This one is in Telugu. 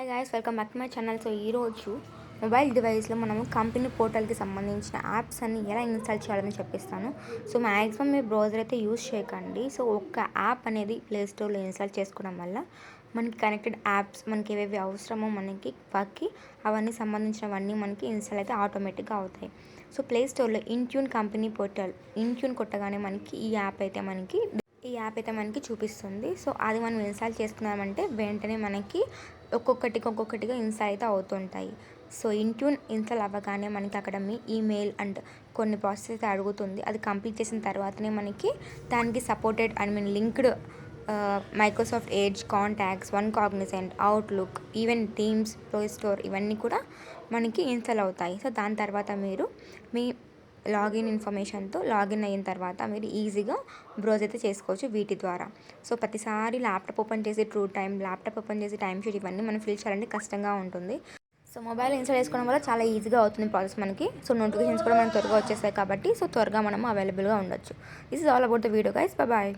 Hi guys, welcome back to my channel. So ఈరోజు మొబైల్ డివైస్లో మనము కంపెనీ పోర్టల్కి సంబంధించిన యాప్స్ అన్ని ఎలా ఇన్స్టాల్ చేయాలని చెప్పిస్తాను. సో మ్యాక్సిమం మీరు బ్రౌజర్ అయితే యూస్ చేయకండి. సో ఒక్క యాప్ అనేది ప్లేస్టోర్లో ఇన్స్టాల్ చేసుకోవడం వల్ల మనకి కనెక్టెడ్ యాప్స్ మనకి ఏవేవి అవసరమో మనకి వర్క్కి అవన్నీ సంబంధించినవన్నీ మనకి ఇన్స్టాల్ అయితే ఆటోమేటిక్గా అవుతాయి. So ప్లేస్టోర్లో in tune company portal in tune కొట్టగానే మనకి ఈ యాప్ అయితే మనకి చూపిస్తుంది. సో అది మనం ఇన్స్టాల్ చేసుకున్నామంటే వెంటనే మనకి ఒక్కొక్కటిగా ఇన్స్టాల్ అయితే అవుతుంటాయి. సో ఇన్ట్యూన్ ఇన్స్టాల్ అవ్వగానే మనకి అక్కడ మీ ఈమెయిల్ అండ్ కొన్ని ప్రాసెస్ అయితే అడుగుతుంది. అది కంప్లీట్ చేసిన తర్వాతనే మనకి దానికి supported linked Microsoft edge, contacts, Cognizant, outlook, even teams, play store ఇవన్నీ కూడా మనకి ఇన్స్టాల్ అవుతాయి. సో దాని తర్వాత మీరు మీ లాగిన్ ఇన్ఫర్మేషన్తో లాగిన్ అయిన తర్వాత మీరు ఈజీగా బ్రౌజ్ అయితే చేసుకోవచ్చు వీటి ద్వారా. సో ప్రతిసారి ల్యాప్టాప్ ఓపెన్ చేసి ల్యాప్టాప్ ఓపెన్ చేసి టైం షీట్ ఇవన్నీ మనం ఫిల్ చేయాలంటే కష్టంగా ఉంటుంది. సో మొబైల్ ఇన్స్టాల్ చేసుకోవడం వల్ల చాలా ఈజీగా అవుతుంది ప్రాసెస్ మనకి. సో నోటిఫికేషన్స్ కూడా మనకు త్వరగా వచ్చేస్తాయి కాబట్టి సో త్వరగా మనం అవైలబుల్గా ఉండొచ్చు. This is all about the video guys. Bye.